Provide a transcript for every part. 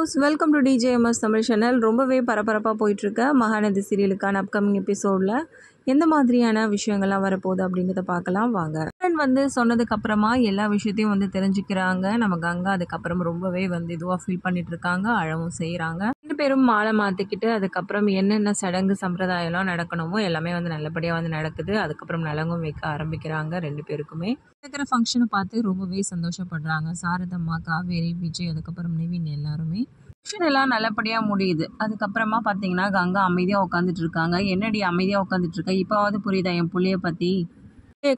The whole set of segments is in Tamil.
Viewers, welcome to TJMS Tamil channel. ரொம்பவே பரபரப்பாக போயிட்டுருக்க மகாநதி சீரியலுக்கான அப்கமிங் எபிசோடில் எந்த மாதிரியான விஷயங்கள்லாம் வரப்போகுது அப்படின்றத பார்க்கலாம் வாங்க. வந்து சொன்னதுக்கப்புறமா எல்லா விஷயத்தையும் வந்து தெரிஞ்சுக்கிறாங்க நம்ம கங்கா. அதுக்கப்புறம் ரொம்பவே வந்து இதுவாக ஃபீல் பண்ணிட்டு இருக்காங்க, அழவும் செய்கிறாங்க. ரெண்டு பேரும் மாலை மாற்றிக்கிட்டு அதுக்கப்புறம் என்னென்ன சடங்கு சம்பிரதாயம்லாம் நடக்கணுமோ எல்லாமே வந்து நல்லபடியாக வந்து நடக்குது. அதுக்கப்புறம் நலங்கும் வைக்க ஆரம்பிக்கிறாங்க. ரெண்டு பேருக்குமே இருக்கிற ஃபங்க்ஷனை பார்த்து ரொம்பவே சந்தோஷப்படுறாங்க. சாரதம்மா, காவேரி, விஜய், அதுக்கப்புறம் நிவின் எல்லாருமே. ஃபங்க்ஷன் எல்லாம் நல்லபடியாக முடியுது. அதுக்கப்புறமா பார்த்தீங்கன்னா கங்கா அமைதியாக உட்காந்துட்டு இருக்காங்க. என்னடி அமைதியாக உட்காந்துட்டு இருக்க, இப்போவாவது புரியுதா என் புள்ளைய பற்றி?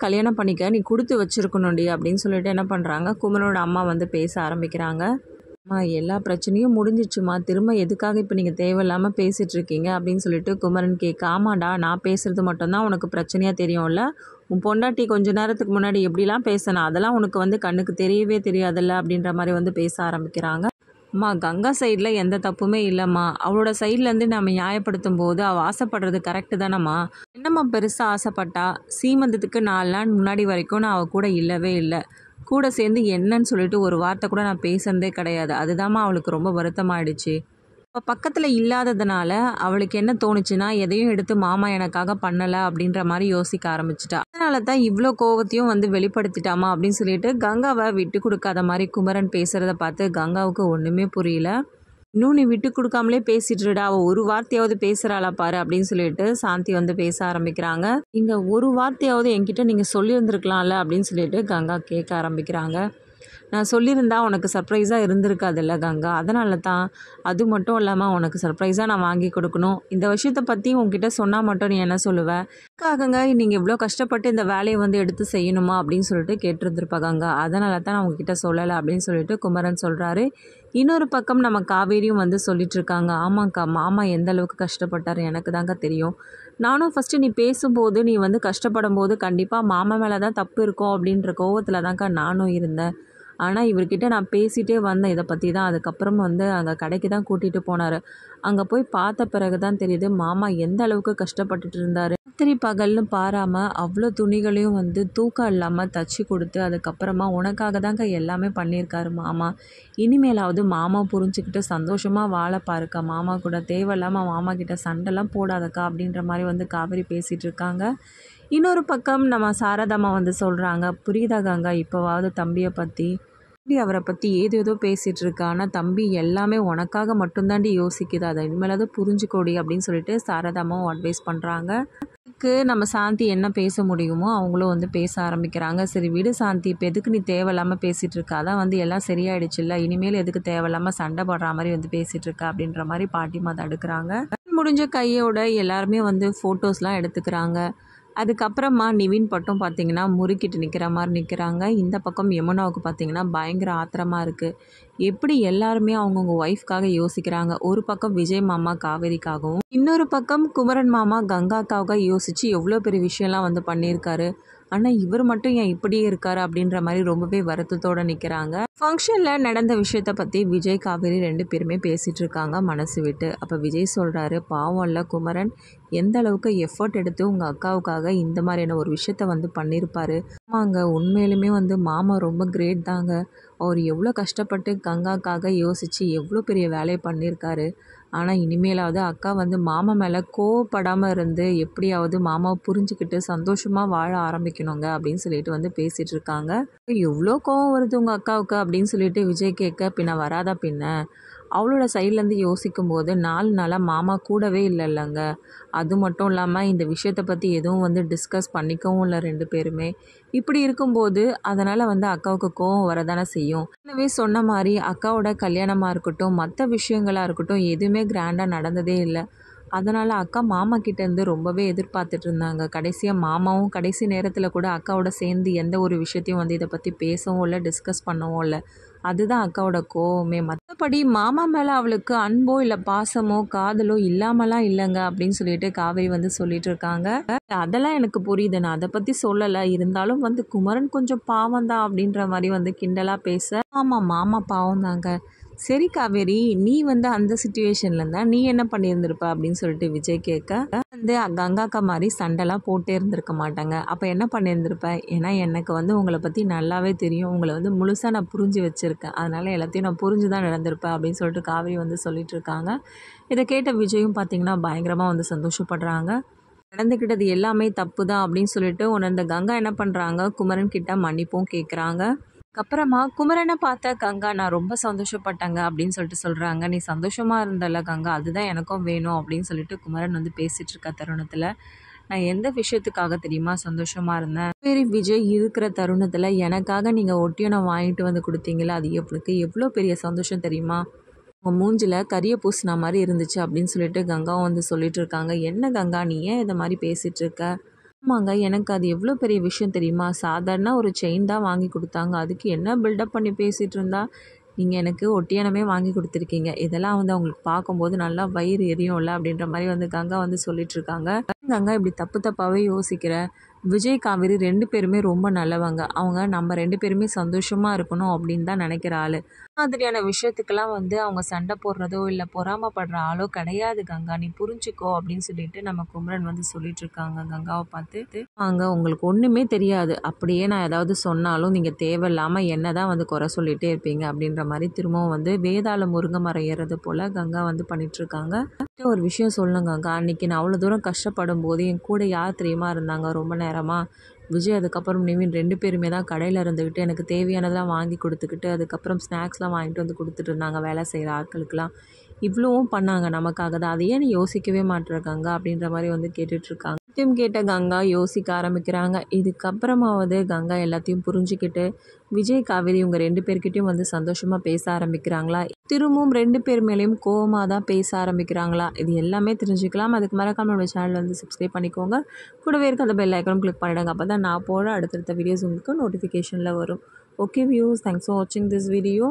கல்யாணம் பண்ணிக்க நீ கொடுத்து வச்சிருக்கணும்டி அப்படின்னு சொல்லிட்டு என்ன பண்ணுறாங்க, குமரனோட அம்மா வந்து பேச ஆரம்பிக்கிறாங்க. அம்மா எல்லா பிரச்சனையும் முடிஞ்சிச்சுமா, திரும்ப எதுக்காக இப்போ நீங்கள் தேவையில்லாமல் பேசிகிட்டு இருக்கீங்க அப்படின்னு சொல்லிட்டு குமரன் கேட்க, ஆமாண்டா நான் பேசுகிறது மட்டும்தான் உனக்கு பிரச்சனையாக தெரியும்ல, உன் பொண்டாட்டி கொஞ்ச நேரத்துக்கு முன்னாடி எப்படிலாம் பேசினா அதெல்லாம் உனக்கு வந்து கண்ணுக்கு தெரியவே தெரியாதுல்ல அப்படின்ற மாதிரி வந்து பேச ஆரம்பிக்கிறாங்க. அம்மா கங்கா சைடில் எந்த தப்புமே இல்லைம்மா, அவளோட சைட்லேருந்து நம்ம நியாயப்படுத்தும் போது அவள் ஆசைப்படுறது கரெக்டு தானம்மா. என்னம்மா பெருசாக ஆசைப்பட்டா, சீமந்தத்துக்கு 4 நாள் முன்னாடி வரைக்கும் நான் அவள் கூட இல்லவே இல்லை, கூட சேர்ந்து என்னன்னு சொல்லிட்டு ஒரு வார்த்தை கூட நான் பேசுனதே கிடையாது. அதுதாம்மா அவளுக்கு ரொம்ப வருத்தமாயிடுச்சு. இப்போ பக்கத்தில் இல்லாததுனால அவளுக்கு என்ன தோணுச்சுன்னா, எதையும் எடுத்து மாமா எனக்காக பண்ணலை அப்படின்ற மாதிரி யோசிக்க ஆரம்பிச்சிட்டா. அதனால தான் இவ்வளோ கோவத்தையும் வந்து வெளிப்படுத்திட்டாமா அப்படின்னு சொல்லிட்டு கங்காவை விட்டு கொடுக்காத மாதிரி குமரன் பேசுகிறத பார்த்து கங்காவுக்கு ஒன்றுமே புரியல. இன்னும் நீ விட்டு கொடுக்காமலே பேசிட்டுடா, அவள் ஒரு வார்த்தையாவது பேசுகிறாளா பாரு அப்படின்னு சொல்லிட்டு சாந்தி வந்து பேச ஆரம்பிக்கிறாங்க. இங்கே ஒரு வார்த்தையாவது என்கிட்ட நீங்கள் சொல்லியிருந்துருக்கலாம்ல அப்படின்னு சொல்லிட்டு கங்கா கேட்க ஆரம்பிக்கிறாங்க. நான் சொல்லியிருந்தா உனக்கு சர்ப்ரைஸாக இருந்திருக்காதுல்ல கங்கா, அதனால தான். அது மட்டும் இல்லாமல் உனக்கு சர்ப்ரைஸாக நான் வாங்கி கொடுக்கணும். இந்த விஷயத்தை பற்றி உங்ககிட்ட சொன்னால் மட்டும் நீ என்ன சொல்லுவேன்? அதுக்காகங்க நீங்கள் இவ்வளோ கஷ்டப்பட்டு இந்த வேலையை வந்து எடுத்து செய்யணுமா அப்படின்னு சொல்லிட்டு கேட்டிருந்துருப்பா கங்கா. அதனால தான் நான் உங்ககிட்ட சொல்லலை அப்படின்னு சொல்லிட்டு குமரன் சொல்கிறாரு. இன்னொரு பக்கம் நம்ம காவேரியும் வந்து சொல்லிட்டு இருக்காங்க. ஆமாக்கா, மாமா எந்த அளவுக்கு கஷ்டப்பட்டார் எனக்கு தாங்க தெரியும். நானும் ஃபஸ்ட்டு நீ பேசும்போது நீ வந்து கஷ்டப்படும் போது கண்டிப்பாக மாமா மேலே தான் தப்பு இருக்கும் அப்படின்ற கோவத்தில் தான்க்கா நானும் இருந்தேன். ஆனால் இவர்கிட்ட நான் பேசிகிட்டே வந்தேன் இதை பற்றி தான். அதுக்கப்புறம் வந்து அங்கே கடைக்கு தான் கூட்டிகிட்டு போனார். அங்கே போய் பார்த்த பிறகு தான் தெரியுது மாமா எந்த அளவுக்கு கஷ்டப்பட்டுட்டு இருந்தார். ராத்திரி பகல்னு பாராமல் அவ்வளோ துணிகளையும் வந்து தூக்கம் இல்லாமல் தச்சு கொடுத்து அதுக்கப்புறமா உனக்காக தாங்க எல்லாமே பண்ணியிருக்காரு மாமா. இனிமேலாவது மாமா புரிஞ்சுக்கிட்டு சந்தோஷமாக வாழ பாருக்கா, மாமா கூட தேவையில்லாமல் மாமா கிட்ட சண்டைலாம் போடாதக்கா அப்படின்ற மாதிரி வந்து காவேரி பேசிகிட்டு இருக்காங்க. இன்னொரு பக்கம் நம்ம சாரதாம்மா வந்து சொல்கிறாங்க, புரியுதா கங்கா இப்போவாவது தம்பியை பற்றி? அவரை பற்றி ஏதேதோ பேசிகிட்டு இருக்கா, ஆனால் தம்பி எல்லாமே உனக்காக மட்டும்தாண்டி யோசிக்குது, அதை இனிமேலாவது புரிஞ்சுக்கோடி அப்படின்னு சொல்லிட்டு சாரதாம்மாவும் அட்வைஸ் பண்ணுறாங்க. அதுக்கு நம்ம சாந்தி என்ன பேச முடியுமோ அவங்களும் வந்து பேச ஆரம்பிக்கிறாங்க. சரி விடு சாந்தி, இப்போ எதுக்கு நீ தேவையில்லாமல் பேசிகிட்டு இருக்கா, அதான் வந்து எல்லாம் சரியாயிடுச்சுல்ல, இனிமேல் எதுக்கு தேவையில்லாமல் சண்டை போடுற மாதிரி வந்து பேசிகிட்டு இருக்கா அப்படின்ற மாதிரி பாட்டிமா தடுக்கிறாங்க. முடிஞ்ச கையோட எல்லாருமே வந்து ஃபோட்டோஸ்லாம் எடுத்துக்கிறாங்க. அதுக்கப்புறமா நிவின் பட்டம் பார்த்திங்கன்னா முறுக்கிட்டு நிற்கிற மாதிரி நிற்கிறாங்க. இந்த பக்கம் யமுனாவுக்கு பார்த்திங்கன்னா பயங்கர ஆத்திரமாக இருக்குது. எப்படி எல்லாருமே அவங்கவுங்க ஒய்ஃப்காக யோசிக்கிறாங்க. ஒரு பக்கம் விஜய் மாமா காவேரிக்காகவும், இன்னொரு பக்கம் குமரன் மாமா கங்காக்காக யோசித்து எவ்வளோ பெரிய விஷயம்லாம் வந்து பண்ணியிருக்காரு. ஆனால் இவர் மட்டும் ஏன் இப்படியே இருக்காரு அப்படின்ற மாதிரி ரொம்பவே வருத்தத்தோடு நிற்கிறாங்க. ஃபங்க்ஷனில் நடந்த விஷயத்தை பற்றி விஜய் காவேரி 2 பேருமே பேசிகிட்டு இருக்காங்க மனசு விட்டு. அப்போ விஜய் சொல்கிறாரு, பாவம் இல்லை குமரன், எந்த அளவுக்கு எஃபர்ட் எடுத்து உங்கள் அக்காவுக்காக இந்த மாதிரியான ஒரு விஷயத்த வந்து பண்ணியிருப்பாரு. ஆமாங்க, உண்மையிலுமே வந்து மாமா ரொம்ப கிரேட் தாங்க. அவர் எவ்வளோ கஷ்டப்பட்டு கங்காக்காக யோசித்து எவ்வளோ பெரிய வேலையை பண்ணியிருக்காரு. ஆனால் இனிமேலாவது அக்கா வந்து மாமா மேலே கோவப்படாமல் இருந்து எப்படியாவது மாமாவை புரிஞ்சுக்கிட்டு சந்தோஷமாக வாழ ஆரம்பிக்கணுங்க அப்படின்னு சொல்லிட்டு வந்து பேசிகிட்டு இருக்காங்க. எவ்வளோ கோவம் வருது உங்கள் அக்காவுக்கு அப்படின்னு சொல்லிட்டு விஜய் கேட்க, பின்ன வராதா பின்ன, அவளோட சைட்லேருந்து யோசிக்கும் போது 4 நாளாக மாமா கூடவே இல்லைல்லங்க. அது மட்டும் இல்லாமல் இந்த விஷயத்தை பற்றி எதுவும் வந்து டிஸ்கஸ் பண்ணிக்கவும் இல்லை 2 பேருமே. இப்படி இருக்கும்போது அதனால் வந்து அக்காவுக்கு கோவம் வரதானே செய்யும். எனவே சொன்ன மாதிரி அக்காவோட கல்யாணமாக இருக்கட்டும், மற்ற விஷயங்களாக இருக்கட்டும், எதுவுமே கிராண்டாக நடந்ததே இல்லை. அதனால் அக்கா மாமா கிட்டேருந்து ரொம்பவே எதிர்பார்த்துட்டு இருந்தாங்க. கடைசியாக மாமாவும் கடைசி நேரத்தில் கூட அக்காவோட சேர்ந்து எந்த ஒரு விஷயத்தையும் வந்து இதை பற்றி பேசவும் இல்லை, டிஸ்கஸ் பண்ணவும் இல்லை. அதுதான் அக்காவோட கோவமே. மற்றபடி மாமா மேலே அவளுக்கு அன்போ இல்லை பாசமோ காதலோ இல்லாமலாம் இல்லைங்க அப்படின்னு சொல்லிட்டு காவேரி வந்து சொல்லிட்டு இருக்காங்க. அதெல்லாம் எனக்கு புரியுது, நான் அதை பற்றி சொல்லலை, இருந்தாலும் வந்து குமரன் கொஞ்சம் பாவம் தான் அப்படின்ற மாதிரி வந்து கிண்டலாக பேச, ஆமாம் மாமா பாவம் தாங்க, சரி காவேரி, நீ வந்து அந்த சிச்சுவேஷன்ல இருந்தா நீ என்ன பண்ணியிருந்திருப்ப அப்படின்னு சொல்லிட்டு விஜய் கேட்க, வந்து கங்காக்கா மாதிரி சண்டைலாம் போட்டே இருந்திருக்க மாட்டாங்க. அப்போ என்ன பண்ணியிருந்திருப்ப? ஏன்னா எனக்கு வந்து உங்களை பற்றி நல்லாவே தெரியும், உங்களை வந்து முழுசாக நான் புரிஞ்சு வச்சுருக்கேன், அதனால எல்லாத்தையும் நான் புரிஞ்சு தான் நடந்திருப்பேன் அப்படின்னு சொல்லிட்டு காவேரி வந்து சொல்லிட்டு இருக்காங்க. இதை கேட்ட விஜயும் பார்த்தீங்கன்னா பயங்கரமாக வந்து சந்தோஷப்படுறாங்க. நடந்துக்கிட்டது எல்லாமே தப்பு தான் அப்படின்னு சொல்லிட்டு உணர்ந்த கங்கா என்ன பண்ணுறாங்க, குமரன் கிட்ட மன்னிப்பும் கேட்குறாங்க. அதுக்கப்புறமா குமரனை பார்த்த கங்கா, நான் ரொம்ப சந்தோஷப்பட்டேங்க அப்படின்னு சொல்லிட்டு சொல்கிறாங்க. நீ சந்தோஷமாக இருந்தல கங்கா, அதுதான் எனக்கும் வேணும் அப்படின்னு சொல்லிட்டு குமரன் வந்து பேசிகிட்டு இருக்க தருணத்தில், நான் எந்த விஷயத்துக்காக தெரியுமா சந்தோஷமாக இருந்தேன், சரி விஜய் இருக்கிற தருணத்தில் எனக்காக நீங்கள் ஒட்டியானம் வாங்கிட்டு வந்து கொடுத்தீங்களா, அது எனக்கு எவ்வளோ பெரிய சந்தோஷம் தெரியுமா, உங்கள் மூஞ்சில் கரிய பூசினா மாதிரி இருந்துச்சு அப்படின்னு சொல்லிட்டு கங்காவும் வந்து சொல்லிட்டு இருக்காங்க. என்ன கங்கா நீ ஏன் இதை மாதிரி பேசிகிட்டு இருக்க? ஆமாங்க, எனக்கு அது எவ்வளோ பெரிய விஷயம் தெரியுமா, சாதாரண ஒரு செயின் தான் வாங்கி கொடுத்தாங்க, அதுக்கு என்ன பில்டப் பண்ணி பேசிகிட்டு இருந்தா, நீங்கள் எனக்கு ஒட்டியானமே வாங்கி கொடுத்துருக்கீங்க, இதெல்லாம் வந்து அவங்களுக்கு பார்க்கும்போது நல்லா வயிறு எரியும்ல அப்படின்ற மாதிரி வந்து கங்கா வந்து சொல்லிட்டு இருக்காங்க. கங்கா இப்படி தப்பு தப்பாகவே யோசிக்கிற, விஜய் காவேரி 2 பேருமே ரொம்ப நல்லவங்க, அவங்க நம்ம 2 பேருமே சந்தோஷமாக இருக்கணும் அப்படின்னு தான் நினைக்கிற ஆள், மாதிரியான விஷயத்துக்கெல்லாம் வந்து அவங்க சண்டை போடுறதோ இல்லை பொறாமப்படுற ஆளோ கிடையாது கங்கா, நீ புரிஞ்சுக்கோ அப்படின்னு சொல்லிட்டு நம்ம குமரன் வந்து சொல்லிட்டு இருக்காங்க கங்காவை பார்த்து. வாங்க, உங்களுக்கு ஒன்றுமே தெரியாது, அப்படியே நான் ஏதாவது சொன்னாலும் நீங்கள் தேவையில்லாமல் என்ன தான் வந்து குறை சொல்லிகிட்டே இருப்பீங்க அப்படின்ற மாதிரி திரும்பவும் வந்து வேதாள முருங்கை மரம் ஏறது போல் கங்கா வந்து பண்ணிகிட்ருக்காங்க. ஒரு விஷயம் சொல்லணுங்க கங்கா, அன்றைக்கி நான் அவ்வளோ தூரம் கஷ்டப்படும் போது என் கூட யார் தெரியுமா இருந்தாங்க ரொம்ப நேரமாக, விஜய் அதுக்கப்புறம் நிவின் 2 பேருமே தான் கடையில் இருந்துக்கிட்டு எனக்கு தேவையானதெல்லாம் வாங்கி கொடுத்துக்கிட்டு, அதுக்கப்புறம் ஸ்நாக்ஸ்லாம் வாங்கிட்டு வந்து கொடுத்துட்டு இருந்தாங்க வேலை செய்கிற ஆட்களுக்கெல்லாம், இவ்வளவும் பண்ணாங்க நமக்காக தான், அதை ஏன் நீ யோசிக்கவே மாட்டேறாங்க அப்படின்ற மாதிரி வந்து கேட்டுட்ருக்காங்க. எல்லாத்தையும் கேட்ட கங்கா யோசிக்க ஆரம்பிக்கிறாங்க. இதுக்கப்புறமாவது கங்கா எல்லாத்தையும் புரிஞ்சுக்கிட்டு விஜய் காவேரி இவங்க 2 பேர்கிட்டையும் வந்து சந்தோஷமாக பேச ஆரம்பிக்கிறாங்களா, திரும்பவும் 2 பேர் மேலேயும் கோவமாக தான் பேச ஆரம்பிக்கிறாங்களா, இது எல்லாமே தெரிஞ்சுக்கலாம். அதுக்கு மறக்காம நம்ம சேனல் வந்து சப்ஸ்கிரைப் பண்ணிக்கோங்க, கூடவே இருக்க அந்த பெல் ஐக்கனும் கிளிக் பண்ணிடுங்க, அப்போ தான் நான் போட அடுத்தடுத்த வீடியோஸ் உங்களுக்கு நோட்டிஃபிகேஷனில் வரும். ஓகே வியூஸ், தேங்க்ஸ் ஃபார் வாட்சிங் திஸ் வீடியோ.